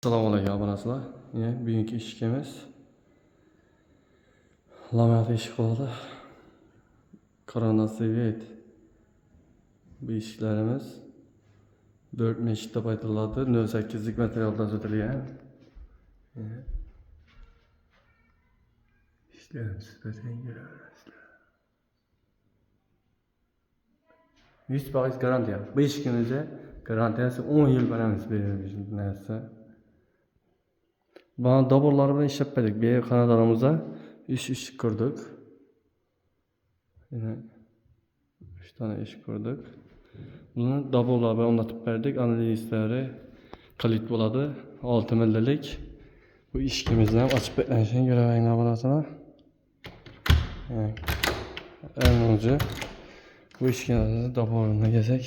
Assalomualaikum obunachilar. Bugungi ishimiz laminat eshik bo'ladi. Koronasvet bu eshiklarimiz 4 meshitda baytiriladi. 08lik materialdan so'tilgan. İşlerimiz ko'raverasizlar. 100% garantiya. Bu eshikimizga garantiyasi 10 yil beramiz bu narsa. Bana daborlar bilan ishladik. Bir xonadonimizda 3 eshik ko'rdik. Yine 3 tane eshik ko'rdik. Buni daborlar bilan o'rnatib berdik. Analizlari kalit bo'ladi. 6 millilik. Bu eshikimizni ham ochib beklanishini ko'raveringlar bo'lasizlar. En önce bu eshikimizni daborini kelsak.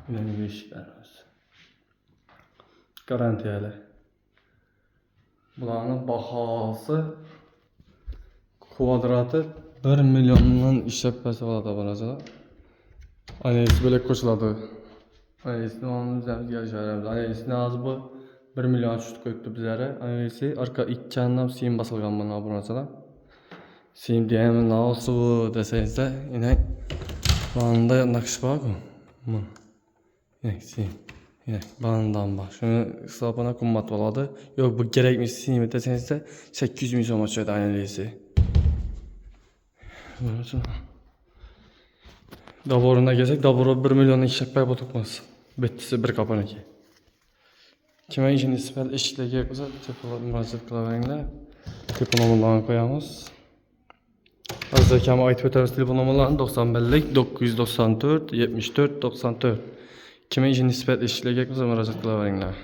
Yine bu eshiklarimiz. Garantiyali. Bularning bahosi kvadratı 1 milyondan ishlab bersa bo'ladi bo'lasizlar. Analiz bo'lak qo'shiladi. Analizni o'zimizga analizni hozir bu 1 milyon tushib qo'yibdi bizlari. Analizi arka 2 chandan sim bosilgan mana bo'lasizlar. Sim deymi nasıl bu desangizda, yine banda naqsh bor-ku. Yine sim. Yine bandan bak. Şunu hesabına qimmat bo'ladi. Yo'q bu kerakmi sim desangizda 800 ming so'm ochadi analizi. Daboruna gelsak, daboro 1 milyondan ishlab berib o'tibmiz. Bittisi bir kapaniki. Kime işini ispat eşitliğe yapılsa telefon murojaat qilaveringlar. Telefon nomerlarini qo'yamiz. Azizlar aytib o'tamiz telefon nomerlarini 91lik 994 74 94. Kime işini ispat eşitliğe yapılsa murojaat qilaveringlar.